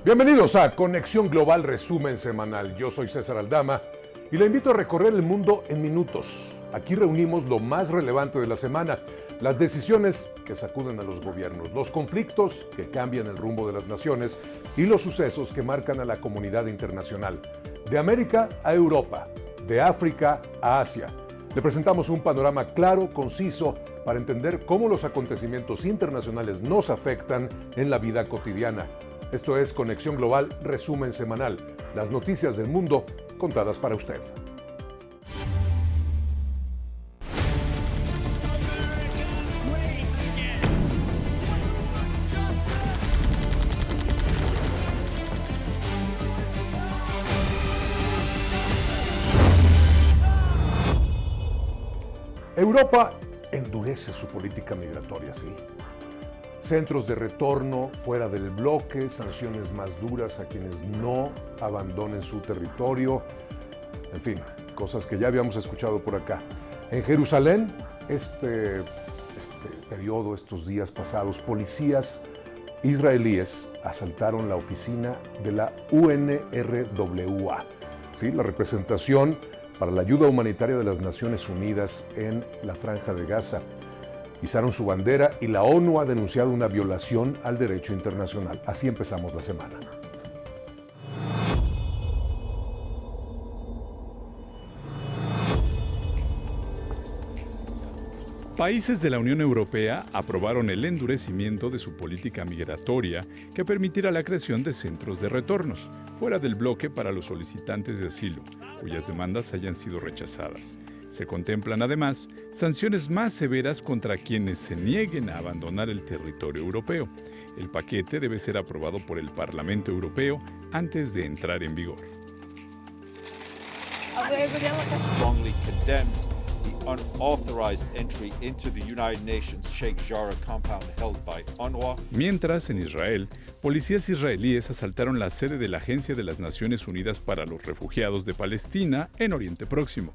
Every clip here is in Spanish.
Bienvenidos a Conexión Global Resumen Semanal. Yo soy César Aldama y le invito a recorrer el mundo en minutos. Aquí reunimos lo más relevante de la semana, las decisiones que sacuden a los gobiernos, los conflictos que cambian el rumbo de las naciones y los sucesos que marcan a la comunidad internacional. De América a Europa, de África a Asia. Le presentamos un panorama claro, conciso, para entender cómo los acontecimientos internacionales nos afectan en la vida cotidiana. Esto es Conexión Global Resumen Semanal, las noticias del mundo contadas para usted. Europa endurece su política migratoria, ¿sí? Centros de retorno fuera del bloque, sanciones más duras a quienes no abandonen su territorio, en fin, cosas que ya habíamos escuchado por acá. En Jerusalén, este periodo, estos días pasados, policías israelíes asaltaron la oficina de la UNRWA, ¿sí? La representación para la ayuda humanitaria de las Naciones Unidas en la Franja de Gaza. Izaron su bandera y la ONU ha denunciado una violación al derecho internacional. Así empezamos la semana. Países de la Unión Europea aprobaron el endurecimiento de su política migratoria que permitirá la creación de centros de retornos fuera del bloque para los solicitantes de asilo, cuyas demandas hayan sido rechazadas. Se contemplan además sanciones más severas contra quienes se nieguen a abandonar el territorio europeo. El paquete debe ser aprobado por el Parlamento Europeo antes de entrar en vigor. Strongly condemns the unauthorized entry into the United Nations Sheikh Jarrah compound held by UNRWA. Mientras, en Israel, policías israelíes asaltaron la sede de la Agencia de las Naciones Unidas para los Refugiados de Palestina en Oriente Próximo.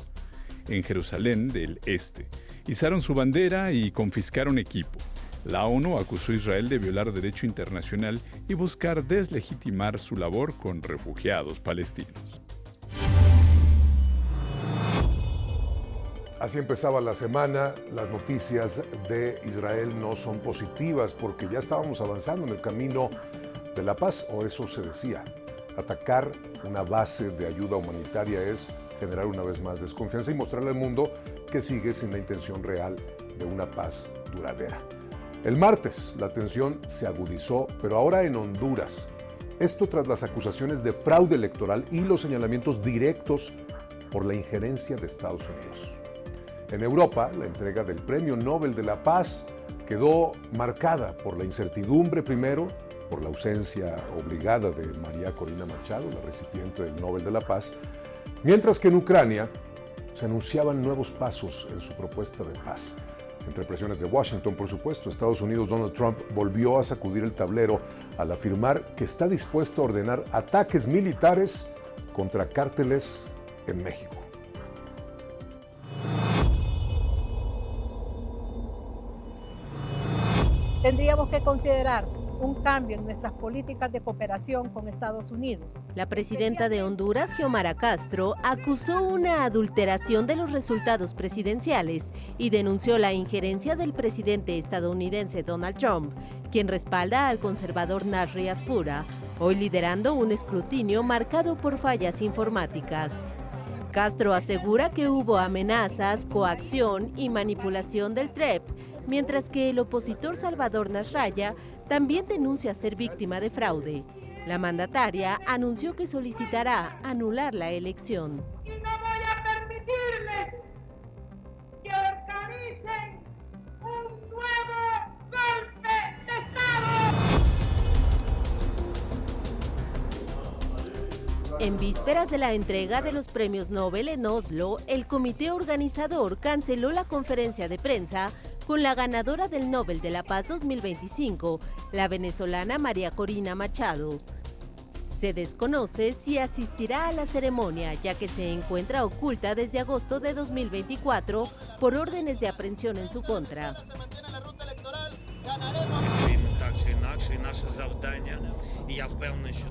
En Jerusalén del Este, izaron su bandera y confiscaron equipo. La ONU acusó a Israel de violar derecho internacional y buscar deslegitimar su labor con refugiados palestinos. Así empezaba la semana. Las noticias de Israel no son positivas porque ya estábamos avanzando en el camino de la paz, o eso se decía. Atacar una base de ayuda humanitaria es generar una vez más desconfianza y mostrarle al mundo que sigue sin la intención real de una paz duradera. El martes la tensión se agudizó, pero ahora en Honduras. Esto tras las acusaciones de fraude electoral y los señalamientos directos por la injerencia de Estados Unidos. En Europa, la entrega del Premio Nobel de la Paz quedó marcada por la incertidumbre primero, por la ausencia obligada de María Corina Machado, la recipiente del Nobel de la Paz, mientras que en Ucrania se anunciaban nuevos pasos en su propuesta de paz. Entre presiones de Washington, por supuesto, Estados Unidos, Donald Trump volvió a sacudir el tablero al afirmar que está dispuesto a ordenar ataques militares contra cárteles en México. Tendríamos que considerar un cambio en nuestras políticas de cooperación con Estados Unidos. La presidenta de Honduras, Xiomara Castro, acusó una adulteración de los resultados presidenciales y denunció la injerencia del presidente estadounidense Donald Trump, quien respalda al conservador Nasri Asfura, hoy liderando un escrutinio marcado por fallas informáticas. Castro asegura que hubo amenazas, coacción y manipulación del TREP, mientras que el opositor Salvador Nasralla también denuncia ser víctima de fraude. La mandataria anunció que solicitará anular la elección. Y no voy a permitirles que organicen un nuevo golpe de Estado. En vísperas de la entrega de los premios Nobel en Oslo, el comité organizador canceló la conferencia de prensa con la ganadora del Nobel de la Paz 2025, la venezolana María Corina Machado. Se desconoce si asistirá a la ceremonia, ya que se encuentra oculta desde agosto de 2024 por órdenes de aprehensión en su contra.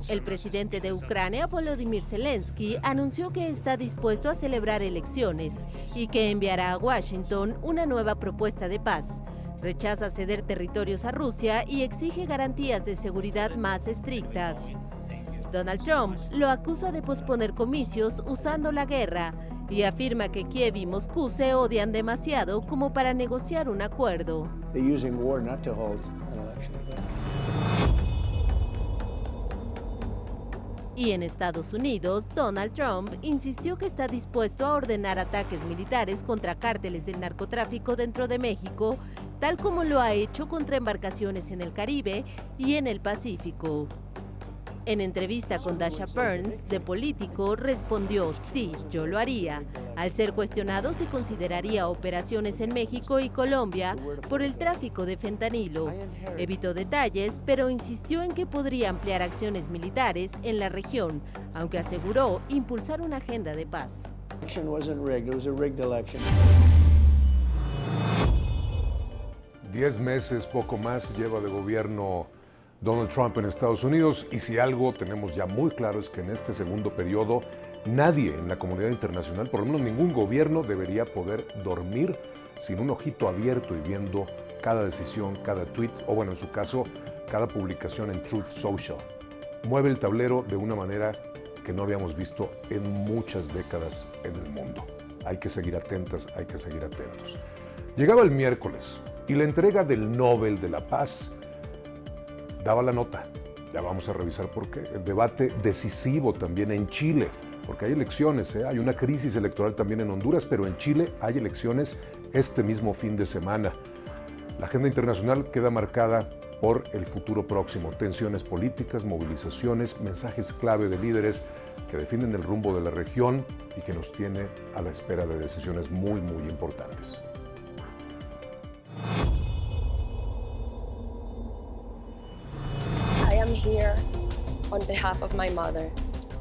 El presidente de Ucrania, Volodymyr Zelensky, anunció que está dispuesto a celebrar elecciones y que enviará a Washington una nueva propuesta de paz. Rechaza ceder territorios a Rusia y exige garantías de seguridad más estrictas. Donald Trump lo acusa de posponer comicios usando la guerra y afirma que Kiev y Moscú se odian demasiado como para negociar un acuerdo. Y en Estados Unidos, Donald Trump insistió que está dispuesto a ordenar ataques militares contra cárteles del narcotráfico dentro de México, tal como lo ha hecho contra embarcaciones en el Caribe y en el Pacífico. En entrevista con Dasha Burns, de Político, respondió: sí, yo lo haría. Al ser cuestionado si consideraría operaciones en México y Colombia por el tráfico de fentanilo. Evitó detalles, pero insistió en que podría ampliar acciones militares en la región, aunque aseguró impulsar una agenda de paz. 10 meses, poco más, lleva de gobierno Donald Trump en Estados Unidos, y si algo tenemos ya muy claro es que en este segundo periodo nadie en la comunidad internacional, por lo menos ningún gobierno, debería poder dormir sin un ojito abierto y viendo cada decisión, cada tweet, o bueno, en su caso, cada publicación en Truth Social. Mueve el tablero de una manera que no habíamos visto en muchas décadas en el mundo. Hay que seguir atentas, hay que seguir atentos. Llegaba el miércoles y la entrega del Nobel de la Paz daba la nota. Ya vamos a revisar por qué. El debate decisivo también en Chile, porque hay elecciones, hay una crisis electoral también en Honduras, pero en Chile hay elecciones este mismo fin de semana. La agenda internacional queda marcada por el futuro próximo, tensiones políticas, movilizaciones, mensajes clave de líderes que definen el rumbo de la región y que nos tiene a la espera de decisiones muy, muy importantes. Here on behalf of my mother,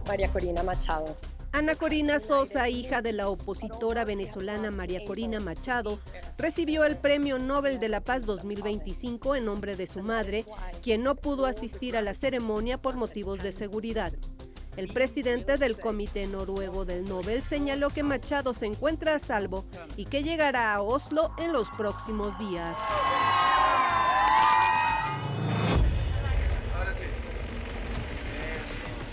María Corina Machado. Ana Corina Sosa, hija de la opositora venezolana María Corina Machado, recibió el Premio Nobel de la Paz 2025 en nombre de su madre, quien no pudo asistir a la ceremonia por motivos de seguridad. El presidente del Comité Noruego del Nobel señaló que Machado se encuentra a salvo y que llegará a Oslo en los próximos días.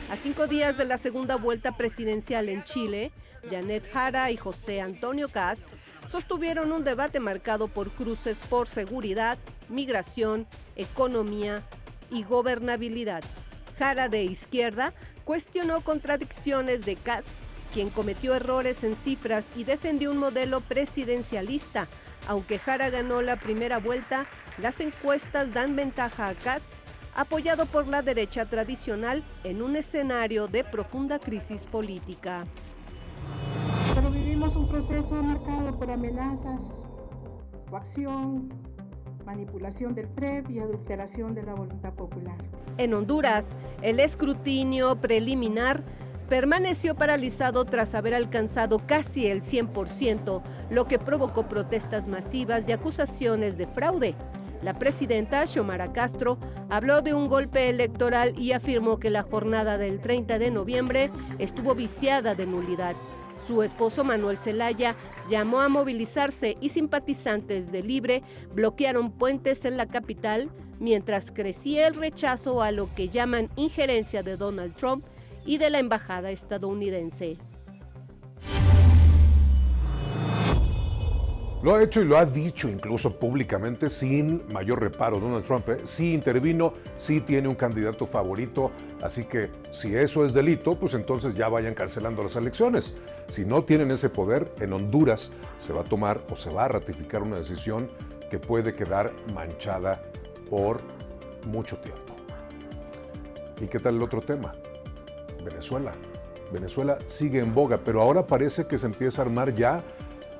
A 5 días de la segunda vuelta presidencial en Chile, Janet Jara y José Antonio Kast sostuvieron un debate marcado por cruces por seguridad, migración, economía y gobernabilidad. Jara, de izquierda, cuestionó contradicciones de Kast, quien cometió errores en cifras y defendió un modelo presidencialista. Aunque Jara ganó la primera vuelta, las encuestas dan ventaja a Kast, apoyado por la derecha tradicional en un escenario de profunda crisis política. Pero vivimos un proceso marcado por amenazas, coacción, manipulación del PREP y adulteración de la voluntad popular. En Honduras, el escrutinio preliminar permaneció paralizado tras haber alcanzado casi el 100%, lo que provocó protestas masivas y acusaciones de fraude. La presidenta Xiomara Castro habló de un golpe electoral y afirmó que la jornada del 30 de noviembre estuvo viciada de nulidad. Su esposo Manuel Zelaya llamó a movilizarse y simpatizantes de Libre bloquearon puentes en la capital, mientras crecía el rechazo a lo que llaman injerencia de Donald Trump y de la embajada estadounidense. Lo ha hecho y lo ha dicho incluso públicamente sin mayor reparo. Donald Trump sí intervino, sí tiene un candidato favorito, así que si eso es delito, pues entonces ya vayan cancelando las elecciones. Si no tienen ese poder, en Honduras se va a tomar o se va a ratificar una decisión que puede quedar manchada por mucho tiempo. ¿Y qué tal el otro tema? Venezuela. Venezuela sigue en boga, pero ahora parece que se empieza a armar ya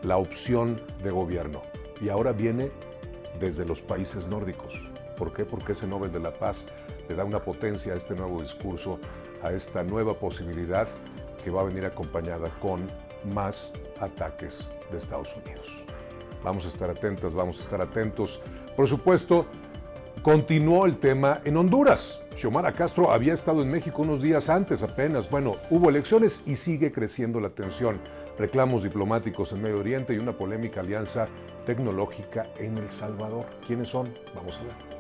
la opción de gobierno. Y ahora viene desde los países nórdicos. ¿Por qué? Porque ese Nobel de la Paz le da una potencia a este nuevo discurso, a esta nueva posibilidad que va a venir acompañada con más ataques de Estados Unidos. Vamos a estar atentas, vamos a estar atentos. Por supuesto, Continuó el tema en Honduras. Xiomara Castro había estado en México unos días antes apenas. Bueno, hubo elecciones y sigue creciendo la tensión. Reclamos diplomáticos en Medio Oriente y una polémica alianza tecnológica en El Salvador. ¿Quiénes son? Vamos a ver.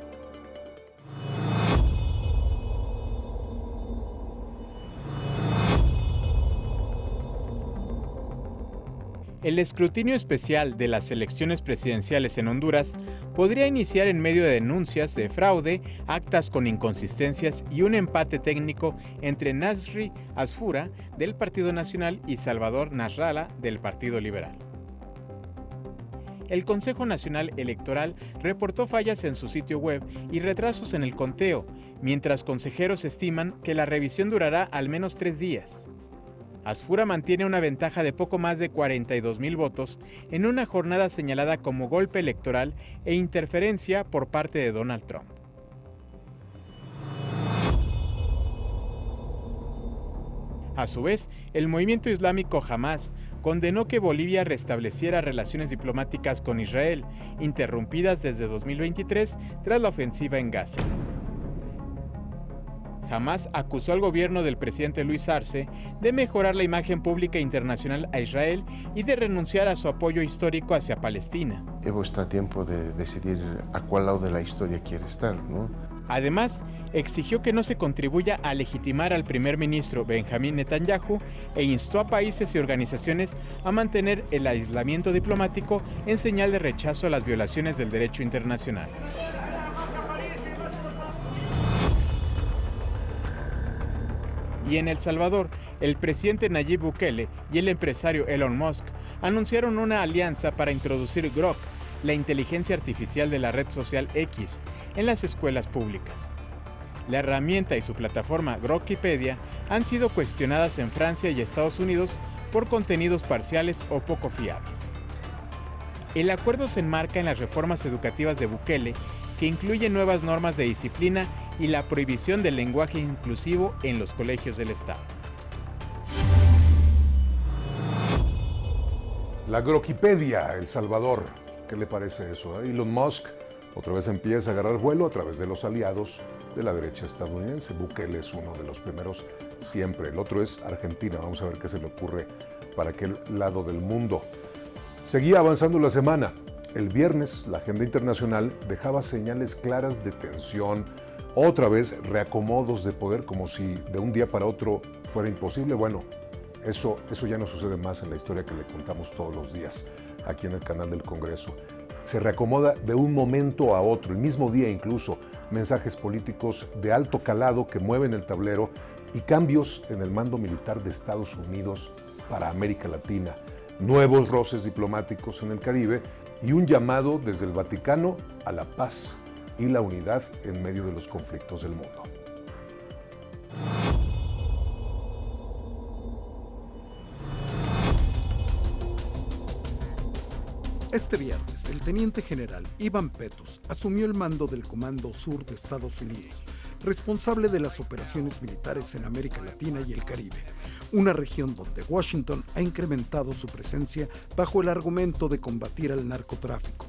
El escrutinio especial de las elecciones presidenciales en Honduras podría iniciar en medio de denuncias de fraude, actas con inconsistencias y un empate técnico entre Nasri Asfura del Partido Nacional y Salvador Nasralla del Partido Liberal. El Consejo Nacional Electoral reportó fallas en su sitio web y retrasos en el conteo, mientras consejeros estiman que la revisión durará al menos 3 días. Asfura mantiene una ventaja de poco más de 42,000 votos en una jornada señalada como golpe electoral e interferencia por parte de Donald Trump. A su vez, el movimiento islámico Hamás condenó que Bolivia restableciera relaciones diplomáticas con Israel, interrumpidas desde 2023 tras la ofensiva en Gaza. Hamás acusó al gobierno del presidente Luis Arce de mejorar la imagen pública internacional a Israel y de renunciar a su apoyo histórico hacia Palestina. Está a tiempo de decidir a cuál lado de la historia quiere estar, ¿no? Además, exigió que no se contribuya a legitimar al primer ministro Benjamín Netanyahu e instó a países y organizaciones a mantener el aislamiento diplomático en señal de rechazo a las violaciones del derecho internacional. Y en El Salvador, el presidente Nayib Bukele y el empresario Elon Musk anunciaron una alianza para introducir Grok, la inteligencia artificial de la red social X, en las escuelas públicas. La herramienta y su plataforma Grokipedia han sido cuestionadas en Francia y Estados Unidos por contenidos parciales o poco fiables. El acuerdo se enmarca en las reformas educativas de Bukele, que incluyen nuevas normas de disciplina y la prohibición del lenguaje inclusivo en los colegios del Estado. La Grokipedia, El Salvador. ¿Qué le parece eso? Elon Musk otra vez empieza a agarrar vuelo a través de los aliados de la derecha estadounidense. Bukele es uno de los primeros siempre. El otro es Argentina. Vamos a ver qué se le ocurre para aquel lado del mundo. Seguía avanzando la semana. El viernes, la agenda internacional dejaba señales claras de tensión, otra vez reacomodos de poder como si de un día para otro fuera imposible. Bueno, eso ya no sucede más en la historia que le contamos todos los días aquí en el canal del Congreso. Se reacomoda de un momento a otro, el mismo día incluso, mensajes políticos de alto calado que mueven el tablero y cambios en el mando militar de Estados Unidos para América Latina, nuevos roces diplomáticos en el Caribe y un llamado desde el Vaticano a la paz y la unidad en medio de los conflictos del mundo. Este viernes, el teniente general Ivan Petus asumió el mando del Comando Sur de Estados Unidos, responsable de las operaciones militares en América Latina y el Caribe, una región donde Washington ha incrementado su presencia bajo el argumento de combatir al narcotráfico.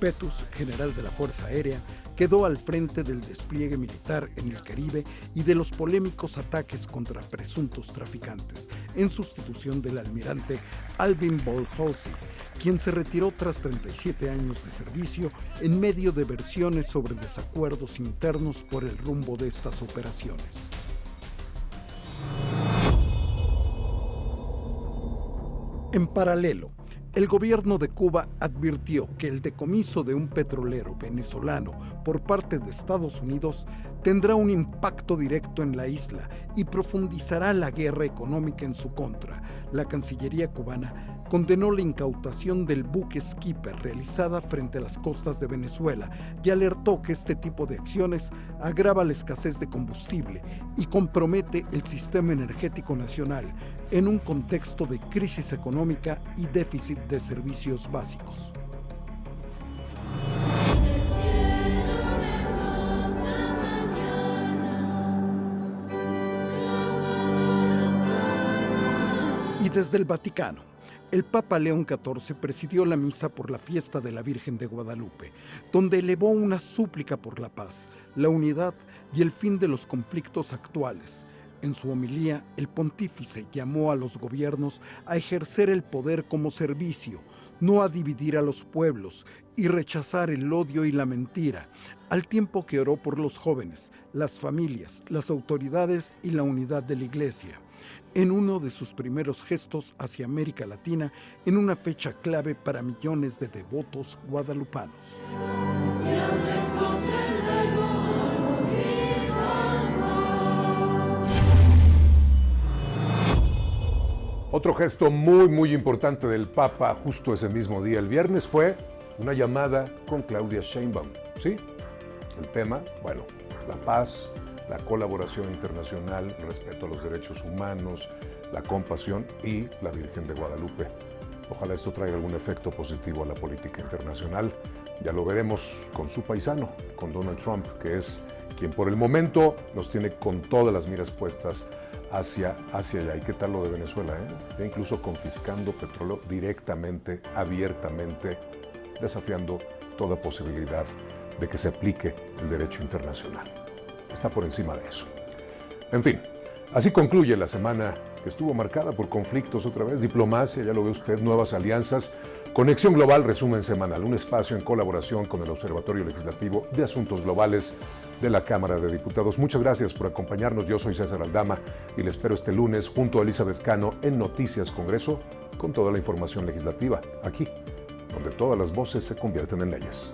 Petus, general de la Fuerza Aérea, quedó al frente del despliegue militar en el Caribe y de los polémicos ataques contra presuntos traficantes, en sustitución del almirante Alvin Ball Halsey, quien se retiró tras 37 años de servicio en medio de versiones sobre desacuerdos internos por el rumbo de estas operaciones. En paralelo, el gobierno de Cuba advirtió que el decomiso de un petrolero venezolano por parte de Estados Unidos tendrá un impacto directo en la isla y profundizará la guerra económica en su contra. La Cancillería cubana condenó la incautación del buque Skipper realizada frente a las costas de Venezuela y alertó que este tipo de acciones agrava la escasez de combustible y compromete el sistema energético nacional en un contexto de crisis económica y déficit de servicios básicos. Y desde el Vaticano, el Papa León XIV presidió la misa por la fiesta de la Virgen de Guadalupe, donde elevó una súplica por la paz, la unidad y el fin de los conflictos actuales. En su homilía, el pontífice llamó a los gobiernos a ejercer el poder como servicio, no a dividir a los pueblos y rechazar el odio y la mentira, al tiempo que oró por los jóvenes, las familias, las autoridades y la unidad de la Iglesia, en uno de sus primeros gestos hacia América Latina, en una fecha clave para millones de devotos guadalupanos. Otro gesto muy importante del Papa justo ese mismo día, el viernes, fue una llamada con Claudia Sheinbaum. ¿Sí? El tema, bueno, la paz, la colaboración internacional, el respeto a los derechos humanos, la compasión y la Virgen de Guadalupe. Ojalá esto traiga algún efecto positivo a la política internacional. Ya lo veremos con su paisano, con Donald Trump, que es quien por el momento nos tiene con todas las miras puestas hacia allá. ¿Y qué tal lo de Venezuela? Ya incluso confiscando petróleo directamente, abiertamente, desafiando toda posibilidad de que se aplique el derecho internacional. Está por encima de eso. En fin, así concluye la semana que estuvo marcada por conflictos otra vez, diplomacia, ya lo ve usted, nuevas alianzas. Conexión Global, resumen semanal, un espacio en colaboración con el Observatorio Legislativo de Asuntos Globales de la Cámara de Diputados. Muchas gracias por acompañarnos. Yo soy César Aldama y le espero este lunes junto a Elizabeth Cano en Noticias Congreso con toda la información legislativa, aquí, donde todas las voces se convierten en leyes.